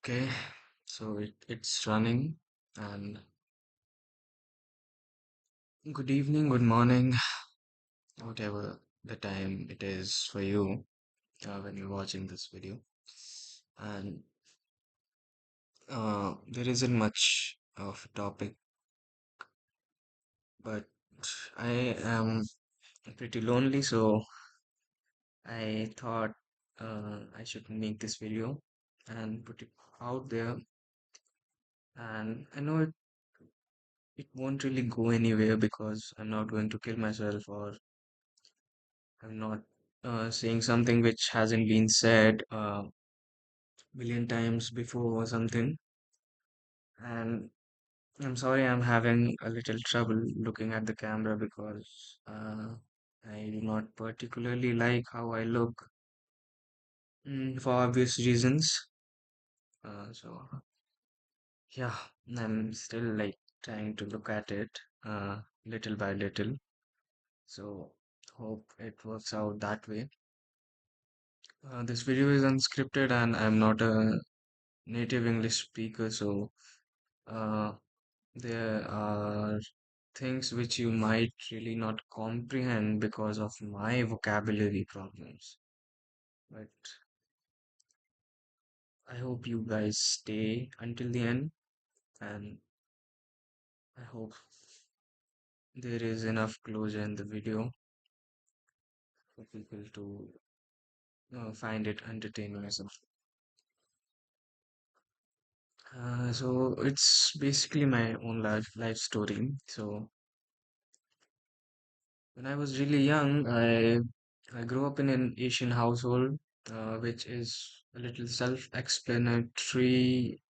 Okay, so it's running, and good evening, good morning, whatever the time it is for you when you're watching this video. And there isn't much of a topic, but I am pretty lonely, so I thought I should make this video and put it out there. And I know it won't really go anywhere because I'm not going to kill myself or I'm not saying something which hasn't been said a million times before or something. And I'm sorry I'm having a little trouble looking at the camera because I do not particularly like how I look for obvious reasons. So yeah, I'm still like trying to look at it little by little. So hope it works out that way. This video is unscripted and I'm not a native English speaker, so uh, there are things which you might really not comprehend because of my vocabulary problems. But I hope you guys stay until the end, and I hope there is enough closure in the video for people to find it entertaining as well. So it's basically my own life story. So when I was really young, I grew up in an Asian household, which is a little explanatory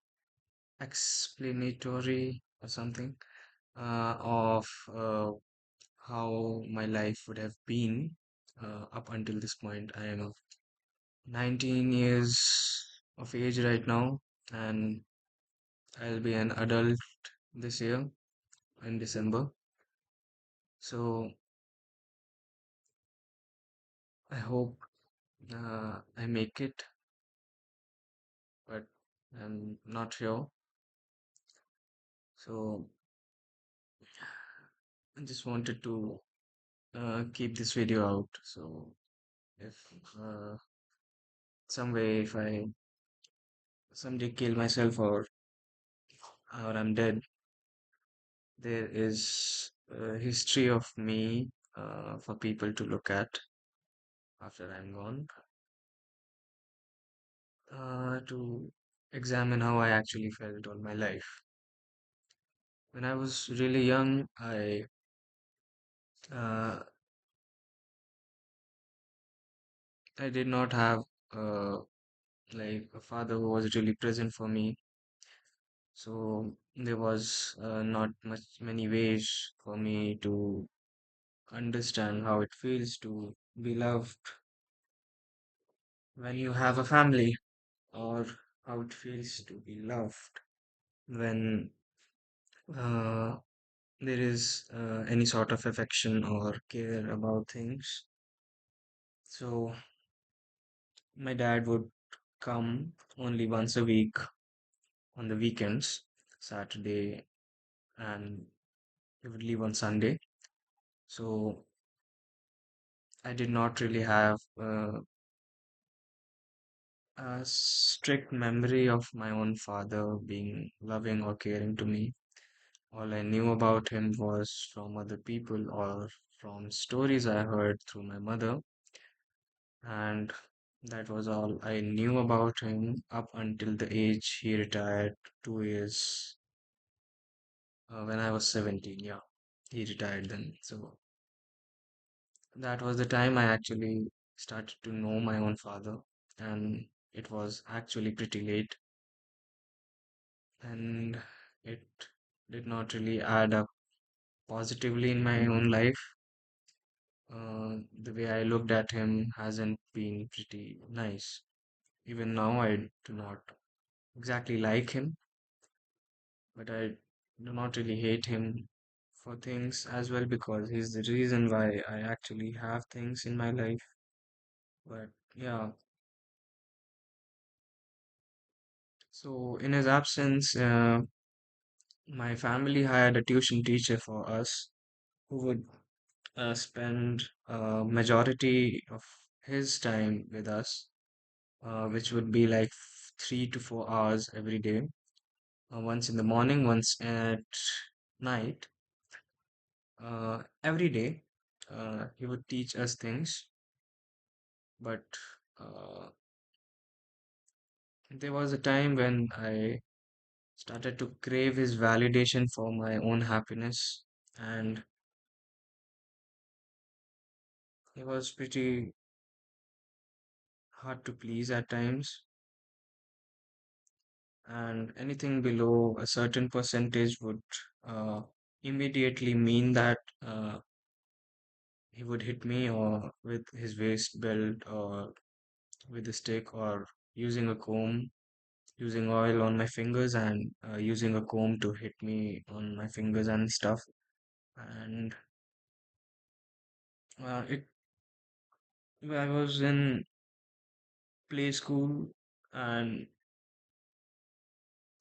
or something of how my life would have been up until this point. I am 19 years of age right now, and I'll be an adult this year in December. So I hope I make it, but I'm not sure. So I just wanted to keep this video out. So if uh, some way, if I someday kill myself or I'm dead, there is a history of me for people to look at after I'm gone, to examine how I actually felt all my life. When I was really young, uh, I did not have uh, like a father who was really present for me. So there was not many ways for me to understand how it feels to be loved when you have a family, or how it feels to be loved when uh, there is any sort of affection or care about things. So my dad would come only once a week on the weekends, Saturday, and he would leave on Sunday. So I did not really have a strict memory of my own father being loving or caring to me. All I knew about him was from other people or from stories I heard through my mother, and that was all I knew about him up until the age he retired 2 years when I was 17. Yeah, he retired then. So that was the time I actually started to know my own father, and it was actually pretty late, and it did not really add up positively in my own life. The way I looked at him hasn't been pretty nice. Even now, I do not exactly like him, but I do not really hate him for things as well because he's the reason why I actually have things in my life. But yeah, So in his absence, my family hired a tuition teacher for us who would spend a majority of his time with us, which would be like 3 to 4 hours every day, once in the morning, once at night, every day. He would teach us things, but uh, there was a time when I started to crave his validation for my own happiness, and he was pretty hard to please at times. And anything below a certain percentage would uh, immediately mean that he would hit me or with his waist belt or with a stick or using a comb, using oil on my fingers and using a comb to hit me on my fingers and stuff. And it I was in play school and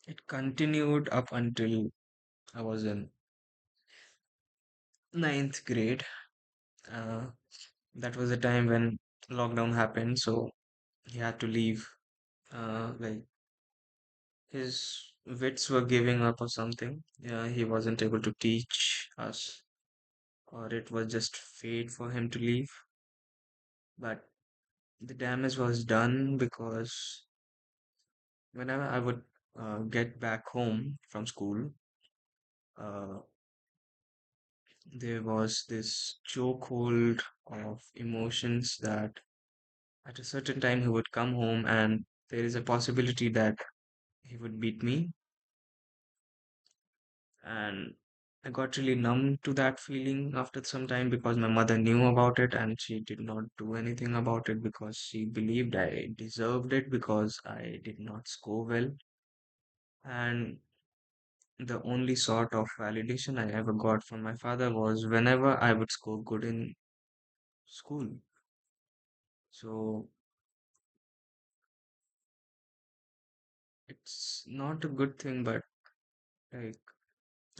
it continued up until I was in ninth grade. Uh, that was the time when lockdown happened, so he had to leave. Like his wits were giving up or something. Yeah, he wasn't able to teach us, or it was just fate for him to leave. But the damage was done because whenever I would get back home from school, uh, there was this chokehold of emotions that at a certain time he would come home and there is a possibility that he would beat me. And I got really numb to that feeling after some time because my mother knew about it and she did not do anything about it because she believed I deserved it because I did not score well. And the only sort of validation I ever got from my father was whenever I would score good in school. So it's not a good thing, but like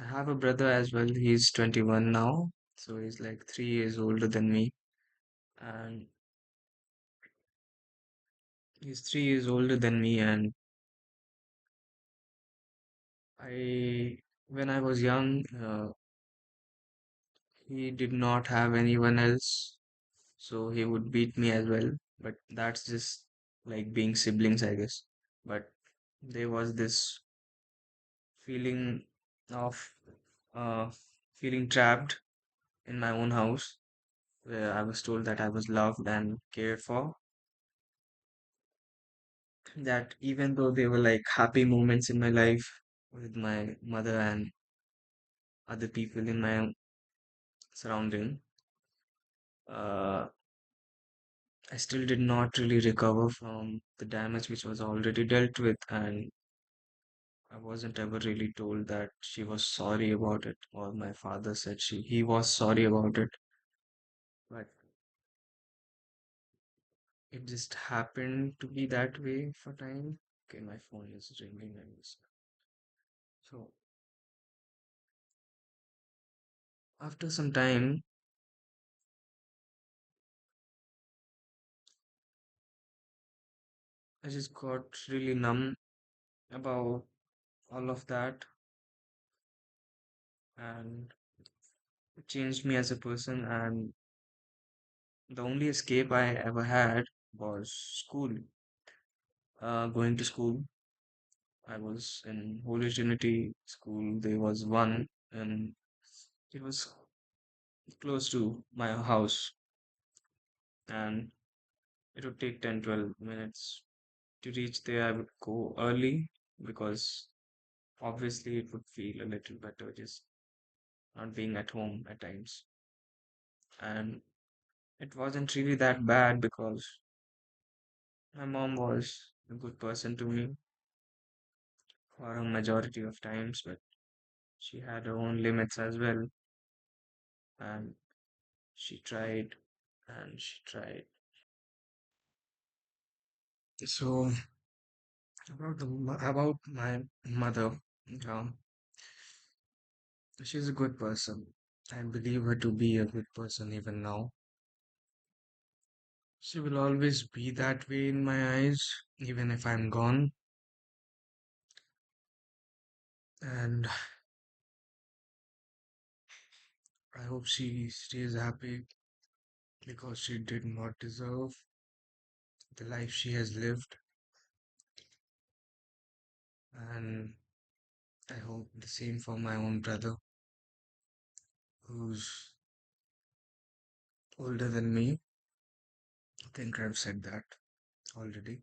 I have a brother as well. He's 21 now, so he's like 3 years older than me. And he's 3 years older than me, and when I was young, he did not have anyone else, so he would beat me as well. But that's just like being siblings, I guess. But there was this feeling of uh, feeling trapped in my own house, where I was told that I was loved and cared for. That even though they were like happy moments in my life with my mother and other people in my surrounding, uh, I still did not really recover from the damage which was already dealt with, and I wasn't ever really told that she was sorry about it, or my father said he was sorry about it, but it just happened to be that way for time. Okay, my phone is ringing. So after some time, I just got really numb about all of that, and it changed me as a person. And the only escape I ever had was school. Going to school. I was in Holy Trinity School. There was one, and it was close to my house, and it would take 10-12 minutes to reach there. I would go early because obviously it would feel a little better just not being at home at times. And it wasn't really that bad because my mom was a good person to me for a majority of times, but she had her own limits as well, and she tried and she tried. So About my mother. Um, she's a good person. I believe her to be a good person even now. She will always be that way in my eyes, even if I'm gone. And I hope she stays happy because she did not deserve the life she has lived. And I hope the same for my own brother, who's older than me. I think I've said that already.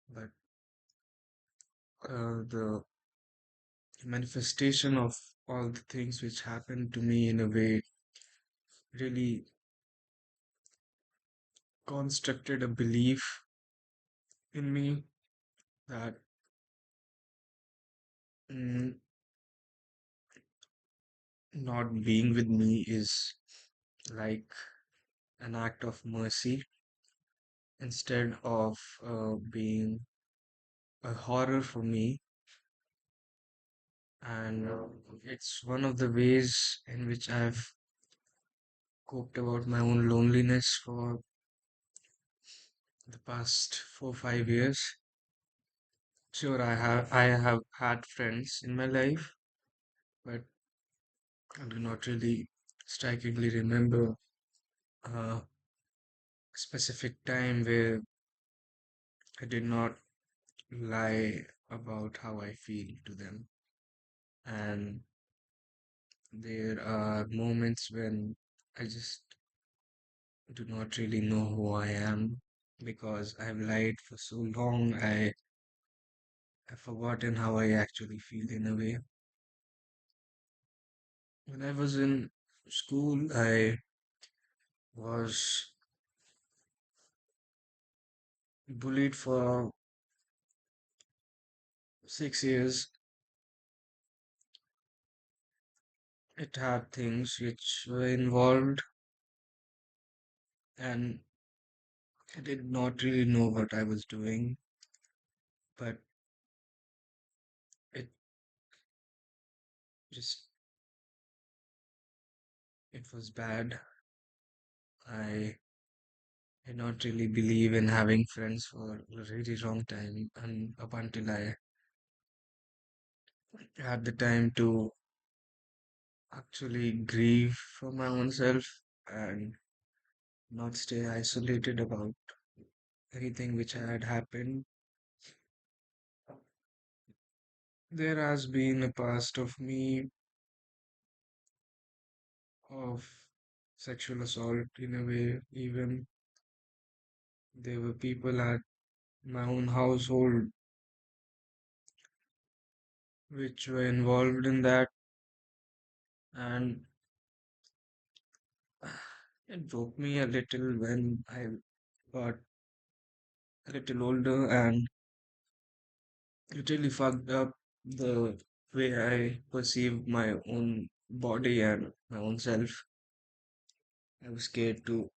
But the manifestation of all the things which happened to me in a way really constructed a belief in me that mm, not being with me is like an act of mercy instead of being a horror for me. And it's one of the ways in which I've coped about my own loneliness for the past 4 5 years. Sure, I have had friends in my life, but I do not really strikingly remember a specific time where I did not lie about how I feel to them. And there are moments when I just do not really know who I am because I've lied for so long. I have forgotten how I actually feel in a way. When I was in school, I was bullied for 6 years. It had things which were involved, and I did not really know what I was doing, but it just it was bad. I did not really believe in having friends for a really long time, and up until I had the time to actually grieve for my own self and not stay isolated about anything which had happened. There has been a past of me of sexual assault in a way, even there were people at my own household which were involved in that, and it broke me a little when I got a little older, and it really fucked up the way I perceived my own body and my own self. I was scared to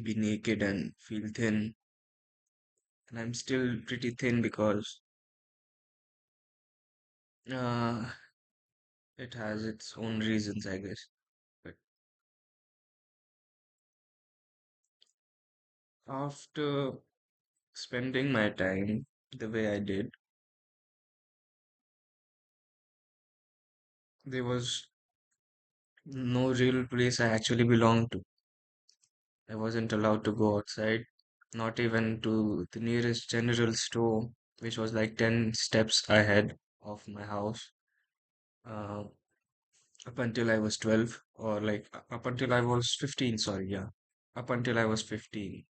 be naked and feel thin, and I'm still pretty thin because uh, it has its own reasons, I guess. But after spending my time the way I did, there was no real place I actually belonged to. I wasn't allowed to go outside, not even to the nearest general store, which was like 10 steps ahead of my house, uh, up until I was 12, or like up until I was 15, sorry, yeah. Up until I was 15,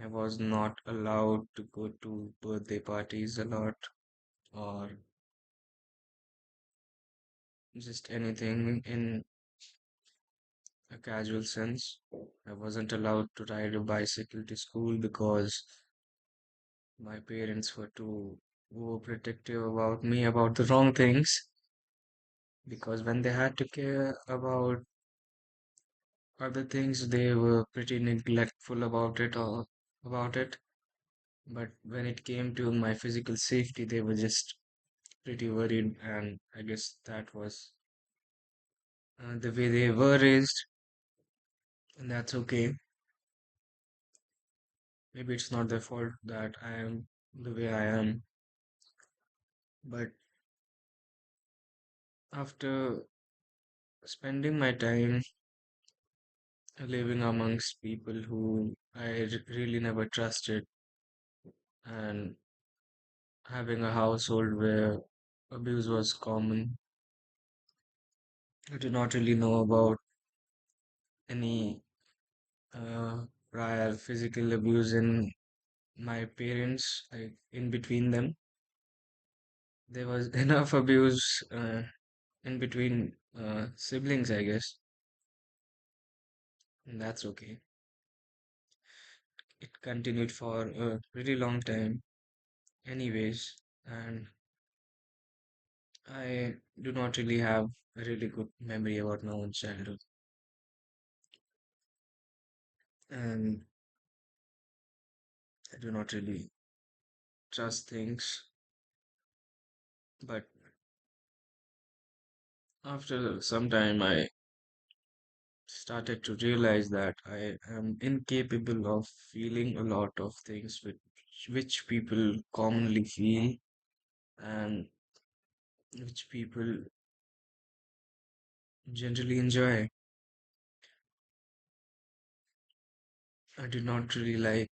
I was not allowed to go to birthday parties a lot or just anything in a casual sense. I wasn't allowed to ride a bicycle to school because my parents were too overprotective about me about the wrong things. Because when they had to care about other things, they were pretty neglectful about it or about it. But when it came to my physical safety, they were just pretty worried, and I guess that was the way they were raised, and that's okay. Maybe it's not their fault that I am the way I am, but after spending my time living amongst people who really never trusted, and having a household where abuse was common, I did not really know about any prior physical abuse in my parents, like in between them. There was enough abuse in between siblings, I guess, and that's okay. It continued for a pretty long time, anyways, and I do not really have a really good memory about my own childhood, and I do not really trust things. But after some time, I started to realize that I am incapable of feeling a lot of things which people commonly feel and which people generally enjoy. I did not really like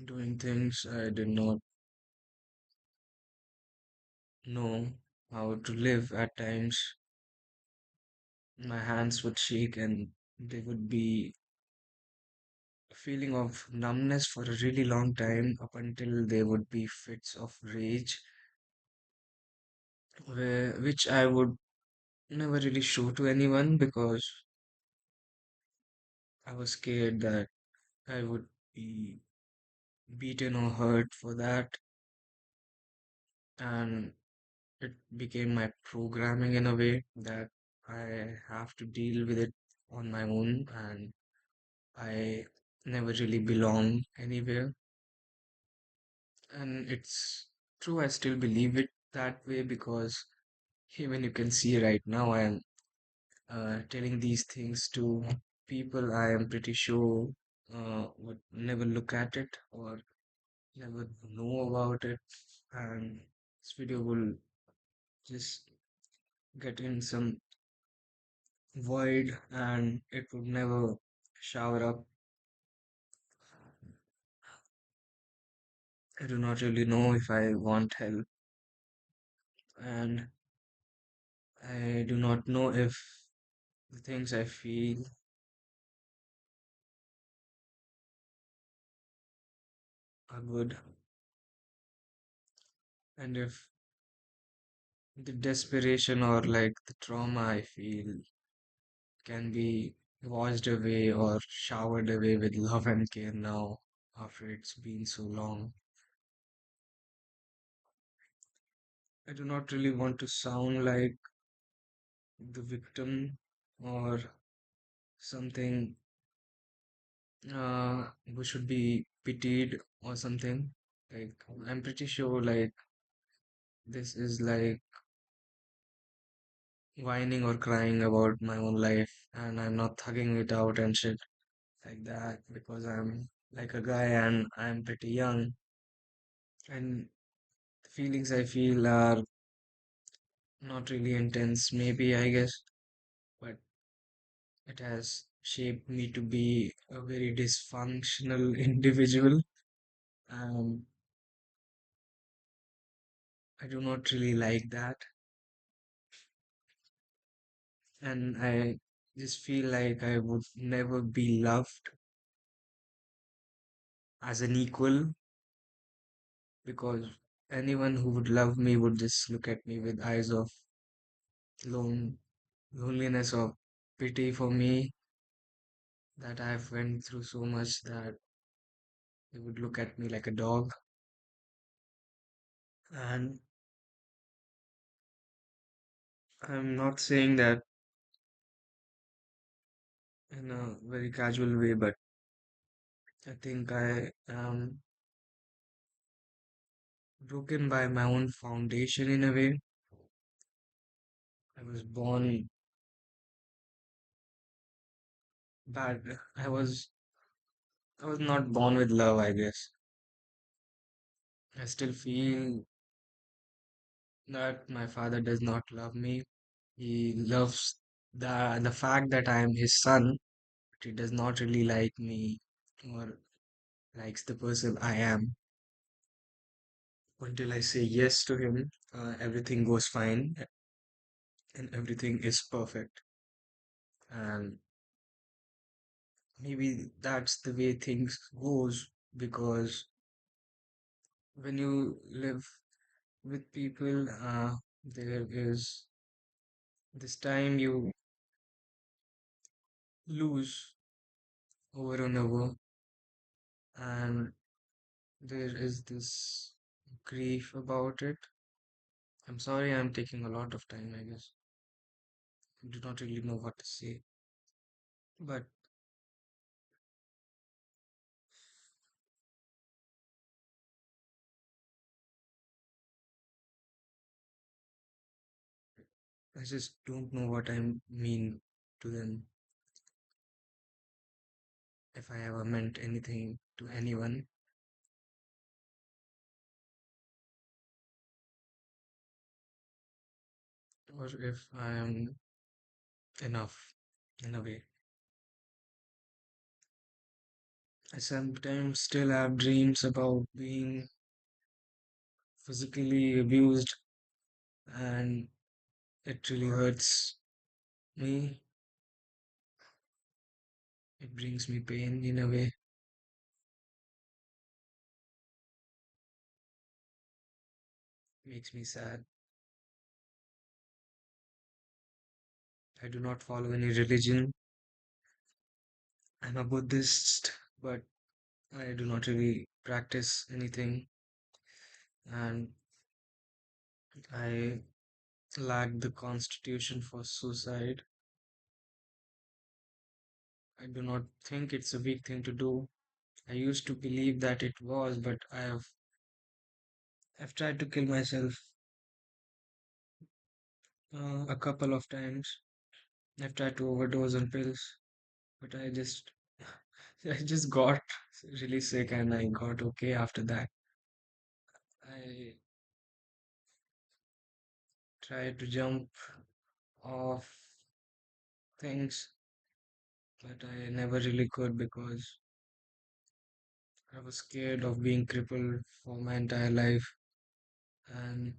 doing things I did not know how to live. At times, my hands would shake and there would be a feeling of numbness for a really long time up until there would be fits of rage which I would never really show to anyone because I was scared that I would be beaten or hurt for that, and it became my programming in a way that I have to deal with it on my own, and I never really belong anywhere. And it's true, I still believe it that way because even you can see right now, I am telling these things to people I am pretty sure would never look at it or never know about it, and this video will just get in some void and it would never shower up. I do not really know if I want help, and I do not know if the things I feel are good, and if the desperation or like the trauma I feel can be washed away or showered away with love and care now after it's been so long. I do not really want to sound like the victim or something who should be pitied or something. Like, I'm pretty sure, like, this is like whining or crying about my own life, and I'm not thugging it out and shit like that because I'm like a guy and I'm pretty young, and the feelings I feel are not really intense, maybe, I guess, but it has shaped me to be a very dysfunctional individual. Um, I do not really like that, and I just feel like I would never be loved as an equal because anyone who would love me would just look at me with eyes of lone loneliness or pity for me that I've went through so much that they would look at me like a dog. And I'm not saying that in a very casual way, but I think I am broken by my own foundation in a way. I was born bad. I was not born with love, I guess. I still feel that my father does not love me. He loves the fact that I am his son, but he does not really like me or likes the person I am. Until I say yes to him, everything goes fine and everything is perfect. And maybe that's the way things goes because when you live with people, there is this time you lose over and over, and there is this grief about it. I'm sorry I'm taking a lot of time, I guess. I do not really know what to say, but I just don't know what I mean to them if I ever meant anything to anyone, or if I am enough in a way. I sometimes still have dreams about being physically abused, and it really hurts me. It brings me pain in a way, makes me sad. I do not follow any religion. I'm a Buddhist, but I do not really practice anything, and I lack the constitution for suicide. I do not think it's a weak thing to do. I used to believe that it was, but I've tried to kill myself a couple of times. I've tried to overdose on pills, but I just got really sick and I got okay after that. I tried to jump off things, but I never really could because I was scared of being crippled for my entire life and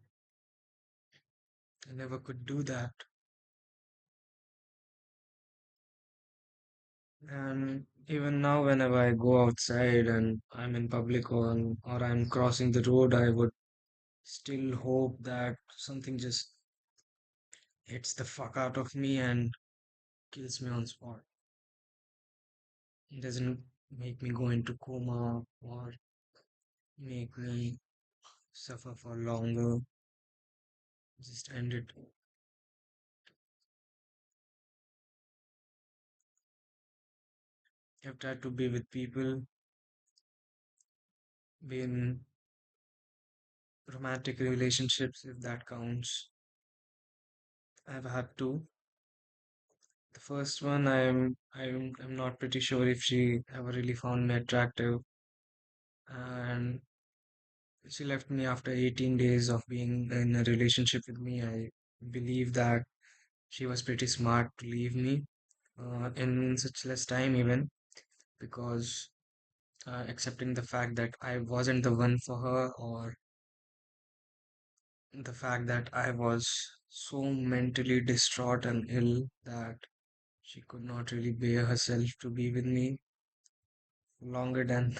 I never could do that. And even now, whenever I go outside and I'm in public or I'm crossing the road, I would still hope that something just hits the fuck out of me and kills me on spot. It doesn't make me go into coma or make me suffer for longer. Just end it. I've tried to be with people, be in romantic relationships if that counts. I've had two. The first one, I'm not pretty sure if she ever really found me attractive, and she left me after 18 days of being in a relationship with me. I believe that she was pretty smart to leave me in such less time, even because accepting the fact that I wasn't the one for her, or the fact that I was so mentally distraught and ill that she could not really bear herself to be with me longer than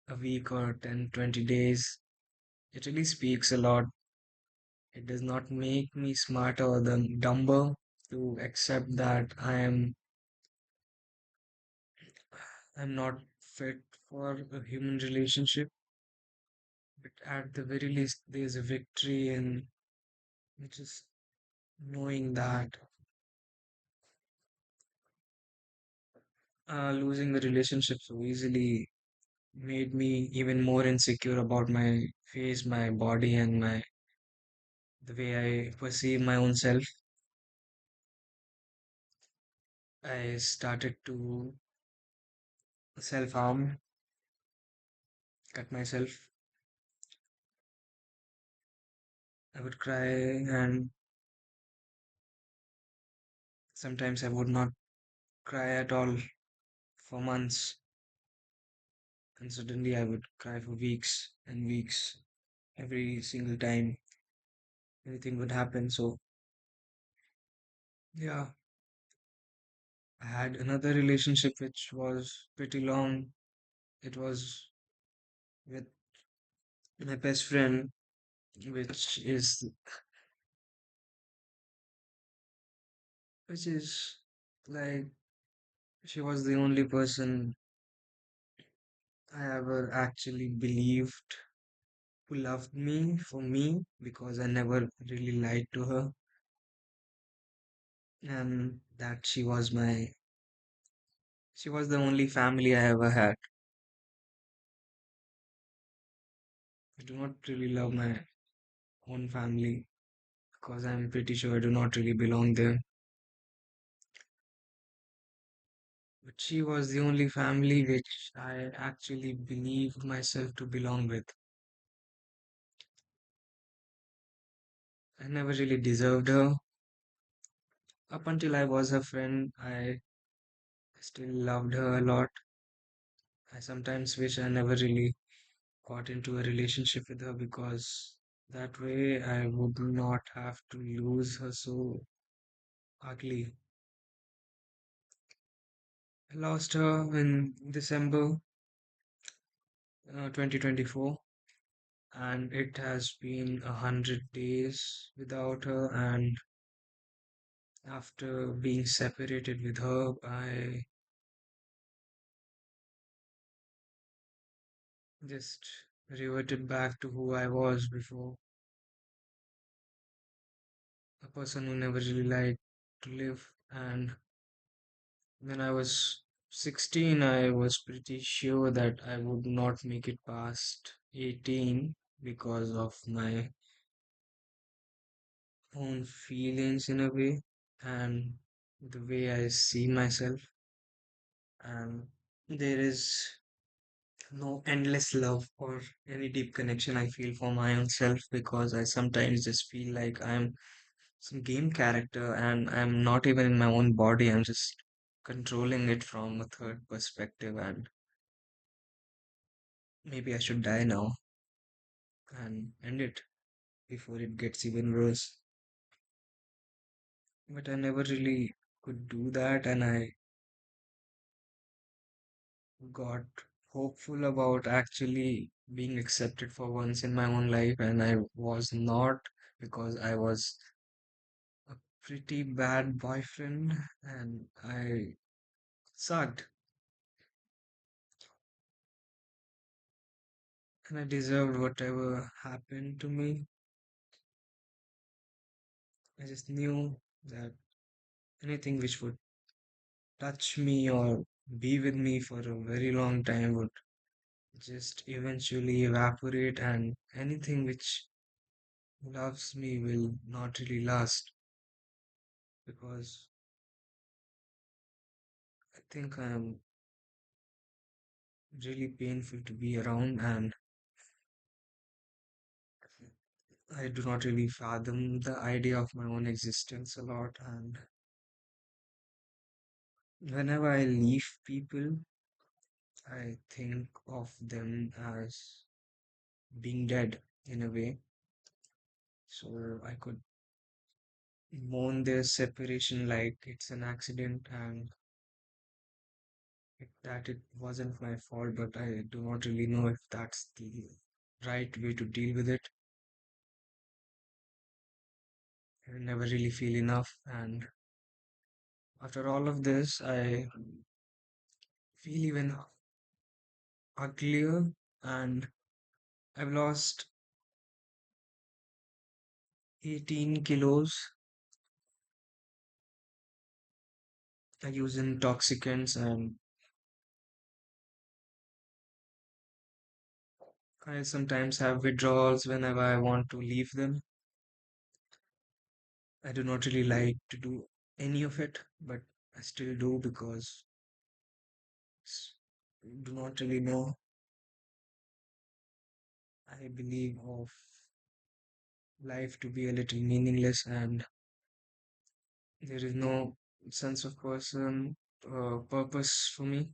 a week or 10, 20 days. It really speaks a lot. It does not make me smarter or dumber to accept that I'm not fit for a human relationship. But at the very least, there's a victory in just knowing that Losing the relationship so easily made me even more insecure about my face, my body, and the way I perceive my own self. I started to self-harm, cut myself. I would cry, and sometimes I would not cry at all for months, and suddenly I would cry for weeks and weeks every single time anything would happen. So, yeah, I had another relationship which was pretty long. It was with my best friend, which is like she was the only person I ever actually believed who loved me for me because I never really lied to her, and that she was the only family I ever had. I do not really love my own family because I'm pretty sure I do not really belong there. But she was the only family which I actually believed myself to belong with. I never really deserved her. Up until I was her friend, I still loved her a lot. I sometimes wish I never really got into a relationship with her because that way I would not have to lose her so ugly. I lost her in December 2024, and it has been 100 days without her. And after being separated with her, I just reverted back to who I was before, a person who never really liked to live. And when I was 16, I was pretty sure that I would not make it past 18 because of my own feelings in a way and the way I see myself. And there is no endless love or any deep connection I feel for my own self because I sometimes just feel like I'm some game character and I'm not even in my own body. I'm just controlling it from a third perspective, and maybe I should die now and end it before it gets even worse. But I never really could do that, and I got hopeful about actually being accepted for once in my own life, and I was not because I was a pretty bad boyfriend and I sucked and I deserved whatever happened to me. I just knew that anything which would touch me or be with me for a very long time would just eventually evaporate, and anything which loves me will not really last because I think I'm really painful to be around, and I do not really fathom the idea of my own existence a lot. And whenever I leave people, I think of them as being dead in a way. So I could mourn their separation like it's an accident and that it wasn't my fault, but I do not really know if that's the right way to deal with it. I never really feel enough, and after all of this, I feel even uglier, and I've lost 18 kilos. I use intoxicants and I sometimes have withdrawals whenever I want to leave them. I do not really like to do any of it, but I still do because s- do not really know. I believe of life to be a little meaningless and there is no sense of purpose for me.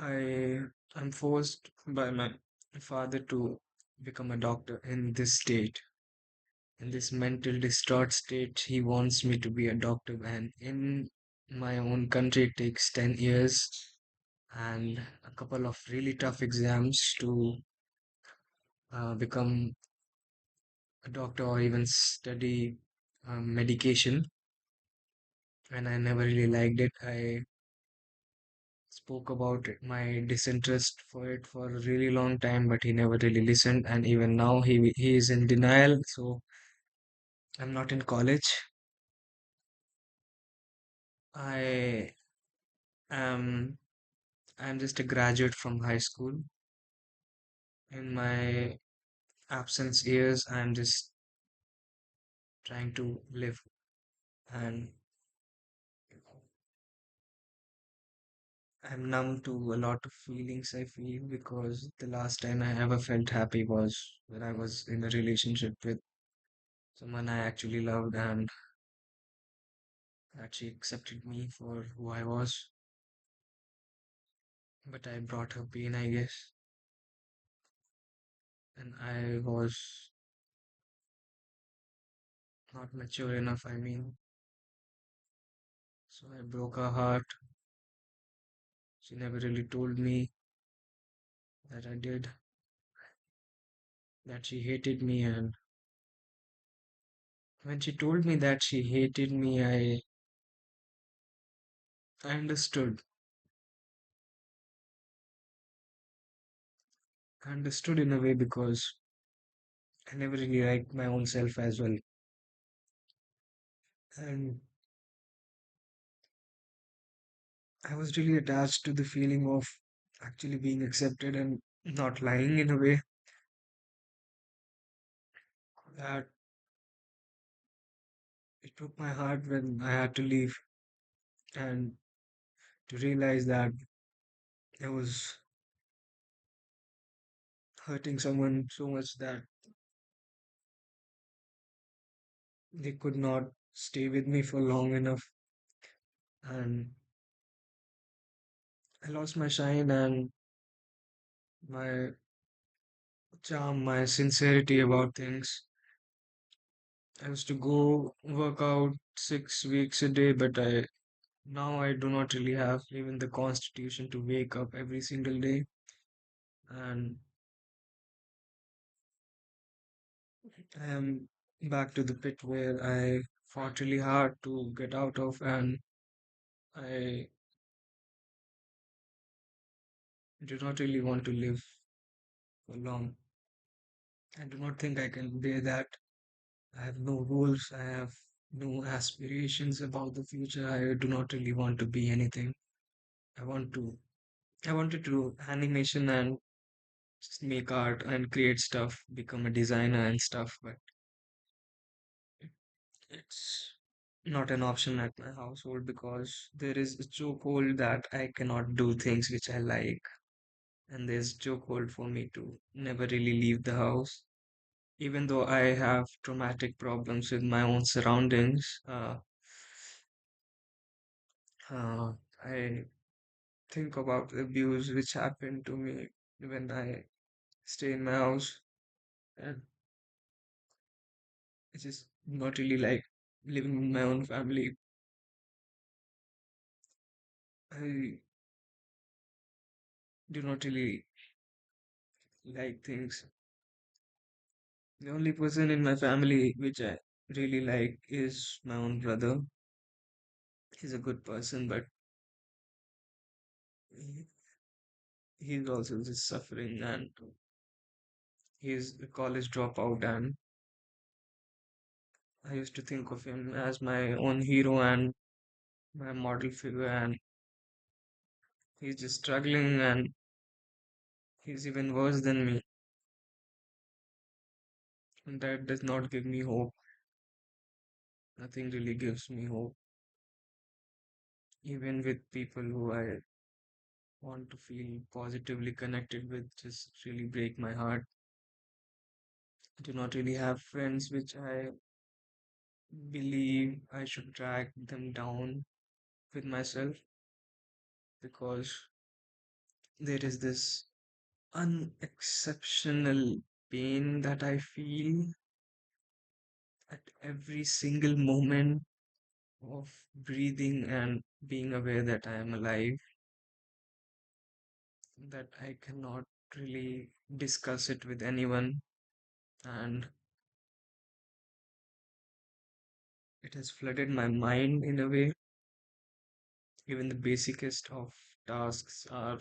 I am forced by my father to become a doctor in this state. In this mental distraught state, he wants me to be a doctor, and in my own country, it takes 10 years and a couple of really tough exams to become a doctor or even study medication. And I never really liked it. I spoke about my disinterest for it for a really long time, but he never really listened. And even now, he is in denial. So I'm not in college. I am I'm just a graduate from high school. In my absence years, I'm just trying to live, and I'm numb to a lot of feelings I feel because the last time I ever felt happy was when I was in a relationship with someone I actually loved and that she accepted me for who I was. But I brought her pain, I guess, and I was not mature enough, I mean. So I broke her heart. She never really told me that I did, that she hated me, and when she told me that she hated me, I understood. I understood in a way because I never really liked my own self as well. And I was really attached to the feeling of actually being accepted and not lying in a way that it broke my heart when I had to leave and to realize that I was hurting someone so much that they could not stay with me for long enough. And I lost my shine and my charm, my sincerity about things. I used to go work out 6 weeks a day, but now I do not really have even the constitution to wake up every single day. And I am back to the pit where I fought really hard to get out of, and I do not really want to live for long. I do not think I can bear that. I have no goals, I have no aspirations about the future. I do not really want to be anything. I want to I wanted to do animation and just make art and create stuff, become a designer and stuff, but it's not an option at my household because there is a chokehold that I cannot do things which I like, and there's chokehold for me to never really leave the house. Even though I have traumatic problems with my own surroundings, uh, I think about the abuse which happened to me when I stay in my house, and it's just not really like living with my own family. I do not really like things. The only person in my family which I really like is my own brother. He's a good person, but he- he's also just suffering and he's a college dropout. And I used to think of him as my own hero and my model figure, and he's just struggling. And He's even worse than me, and that does not give me hope. Nothing really gives me hope. Even with people who I want to feel positively connected with, just really break my heart. I do not really have friends which I believe I should drag them down with myself, because there is this unexceptional pain that I feel at every single moment of breathing and being aware that I am alive, that I cannot really discuss it with anyone. And it has flooded my mind in a way. Even the basicest of tasks are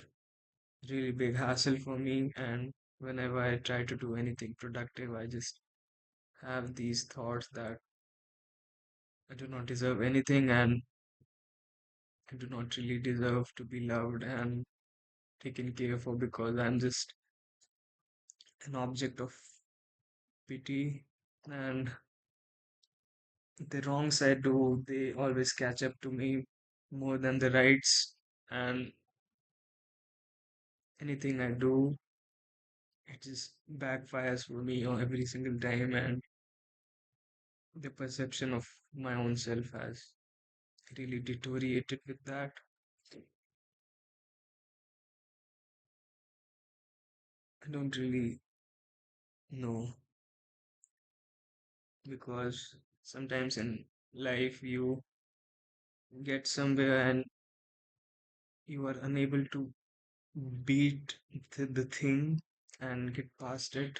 really big hassle for me. And whenever I try to do anything productive, I just have these thoughts that I do not deserve anything, and I do not really deserve to be loved and taken care for, because I'm just an object of pity. And the wrongs I do, they always catch up to me more than the rights. And anything I do, it just backfires for me on every single time. And the perception of my own self has really deteriorated with that. I don't really know, because sometimes in life you get somewhere and you are unable to beat the thing and get past it,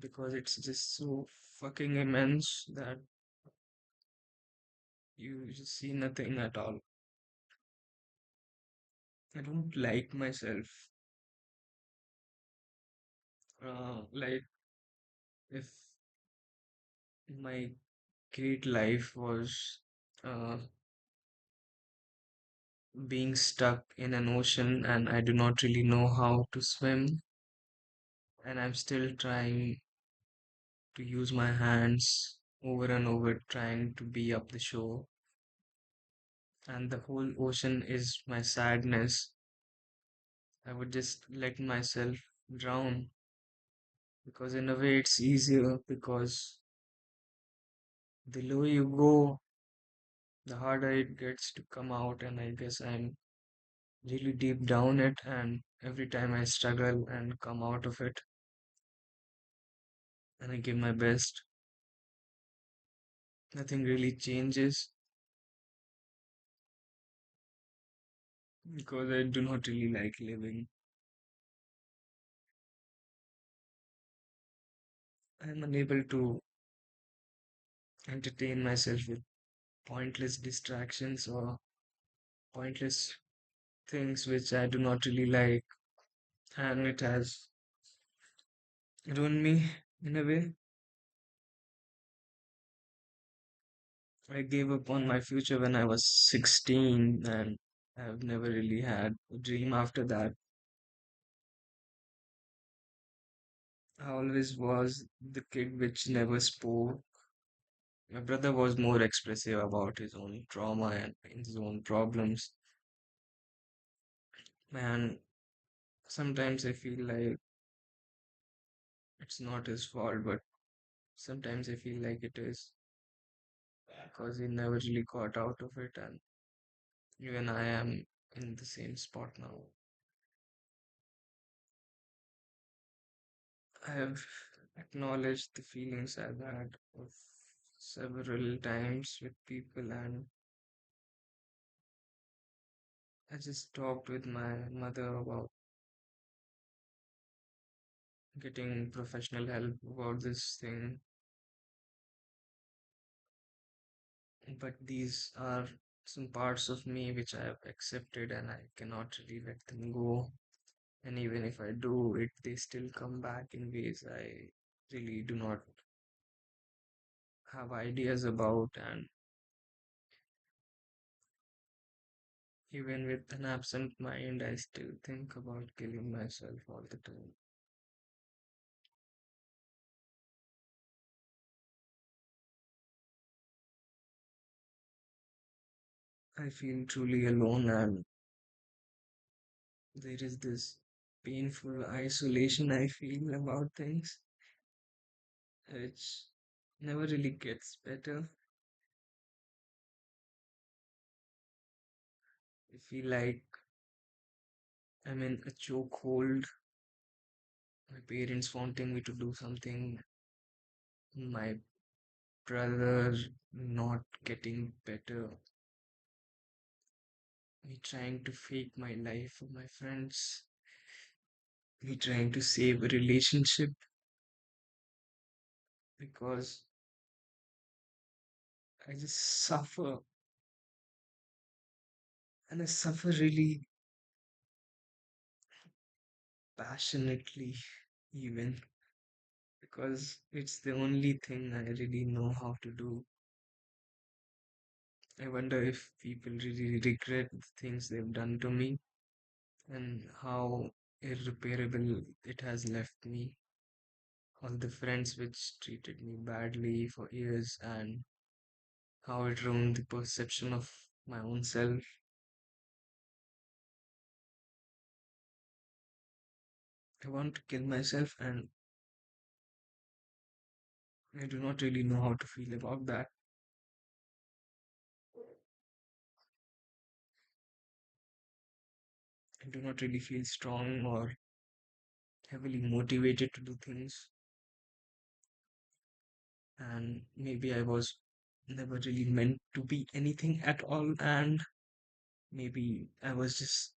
because it's just so fucking immense that you just see nothing at all. I don't like myself. Like, if my great life was uh, being stuck in an ocean and I do not really know how to swim, and I'm still trying to use my hands over and over, trying to be up the shore, and the whole ocean is my sadness, I would just let myself drown, because in a way it's easier, because the lower you go, the harder it gets to come out. And I guess I'm really deep down it, and every time I struggle and come out of it and I give my best, nothing really changes, because I do not really like living. I'm unable to entertain myself with pointless distractions or pointless things which I do not really like, and it has ruined me in a way. I gave up on my future when I was 16, and I've never really had a dream after that. I always was the kid which never spoke. My brother was more expressive about his own trauma and his own problems. And sometimes I feel like it's not his fault, but sometimes I feel like it is, because he never really got out of it, and even I am in the same spot now. I have acknowledged the feelings I've had of several times with people, and I just talked with my mother about getting professional help about this thing. But these are some parts of me which I have accepted, and I cannot really let them go. And even if I do it, they still come back in ways I really do not have ideas about. And Even with an absent mind, I still think about killing myself all the time. I feel truly alone, and there is this painful isolation I feel about things, which never really gets better. I feel like I'm in a chokehold, my parents wanting me to do something, my brother not getting better, me trying to fake my life for my friends, me trying to save a relationship because I just suffer, and I suffer really passionately, even because it's the only thing I really know how to do. I wonder if people really regret the things they've done to me and how irreparable it has left me. All the friends which treated me badly for years and how it ruined the perception of my own self. I want to kill myself and I do not really know how to feel about that. I do not really feel strong or heavily motivated to do things. And maybe I was never really meant to be anything at all, and maybe I was just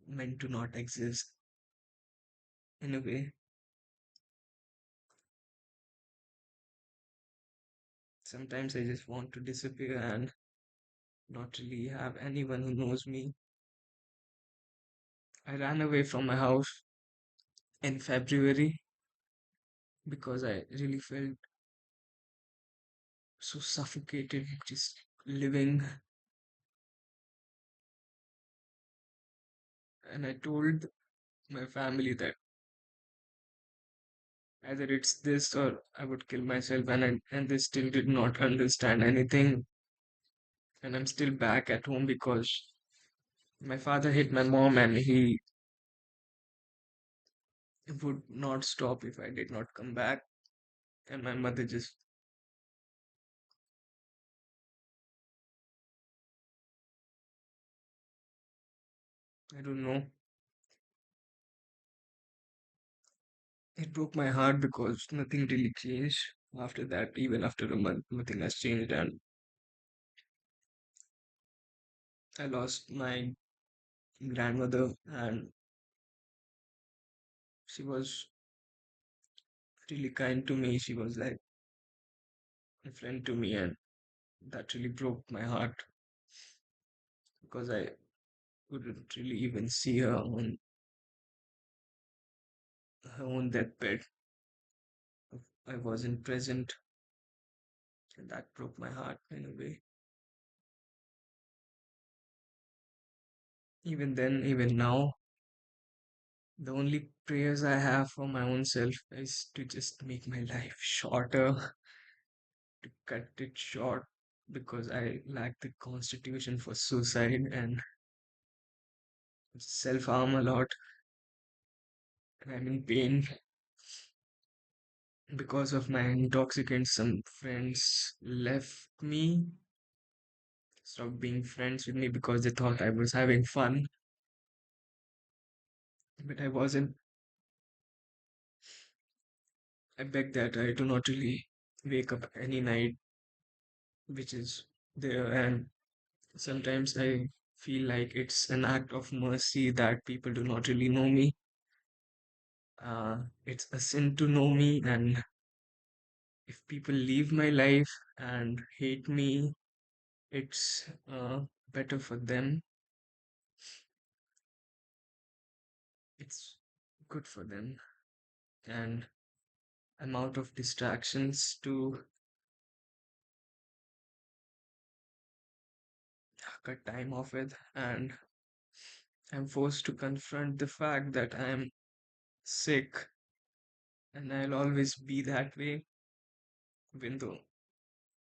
meant to not exist in a way. Sometimes I just want to disappear and not really have anyone who knows me. I ran away from my house in February because I really felt so suffocated just living. And I told my family that either it's this or I would kill myself, and they still did not understand anything. And I'm still back at home because my father hit my mom and he would not stop if I did not come back. And my mother just, I don't know, it broke my heart because nothing really changed after that. Even after a month, nothing has changed. And I lost my grandmother, and she was really kind to me. She was like a friend to me, and that really broke my heart because I couldn't really even see her on her own deathbed. I wasn't present, and that broke my heart in a way. Even then, even now, the only prayers I have for my own self is to just make my life shorter, to cut it short, because I lack the constitution for suicide and self harm a lot. And I'm in pain because of my intoxicants. Some friends left me, stopped being friends with me because they thought I was having fun, but I wasn't. I beg that I do not really wake up any night, which is there, and sometimes I feel like it's an act of mercy that people do not really know me. It's a sin to know me, and if people leave my life and hate me, it's better for them. It's good for them, and I'm out of distractions to cut time off with, and I'm forced to confront the fact that I'm sick and I'll always be that way, even though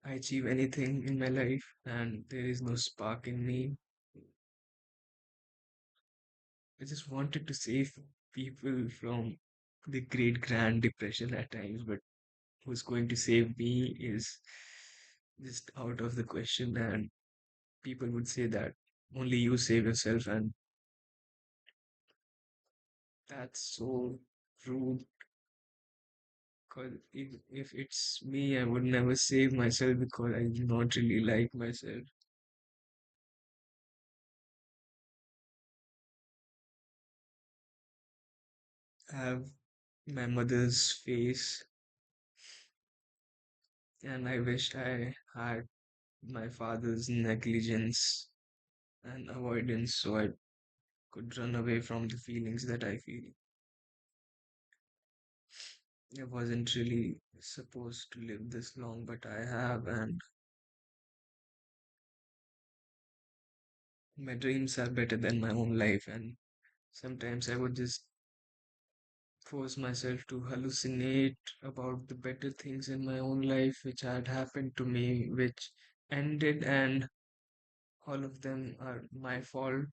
I achieve anything in my life and there is no spark in me. I just wanted to save people from the great grand depression at times, but who's going to save me is just out of the question. And people would say that only you save yourself, and that's so rude. Because if it's me, I would never save myself because I do not really like myself. I have my mother's face, and I wished I had my father's negligence and avoidance so I could run away from the feelings that I feel. I wasn't really supposed to live this long, but I have, and my dreams are better than my own life. And sometimes I would just force myself to hallucinate about the better things in my own life which had happened to me, which ended, and all of them are my fault,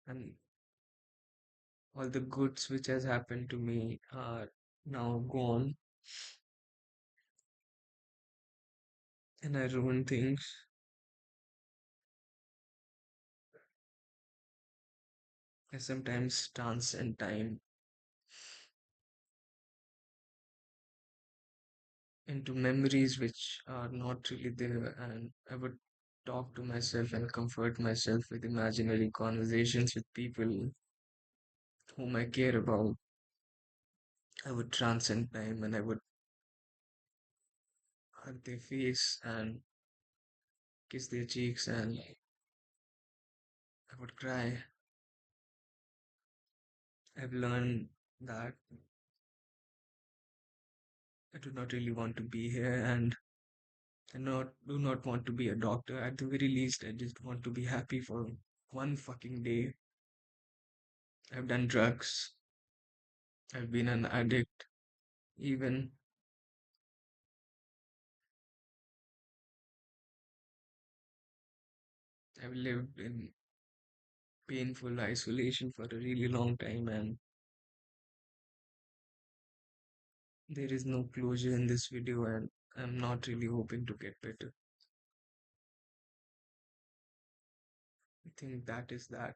and all the goods which has happened to me are now gone, and I ruin things. I sometimes dance in time into memories which are not really there, and I would talk to myself and comfort myself with imaginary conversations with people whom I care about. I would transcend time and I would hug their face and kiss their cheeks, and I would cry. I've learned that I do not really want to be here, and do not want to be a doctor. At the very least, I just want to be happy for one fucking day. I've done drugs. I've been an addict. Even I've lived in painful isolation for a really long time, and there is no closure in this video, and I'm not really hoping to get better. I think that is that.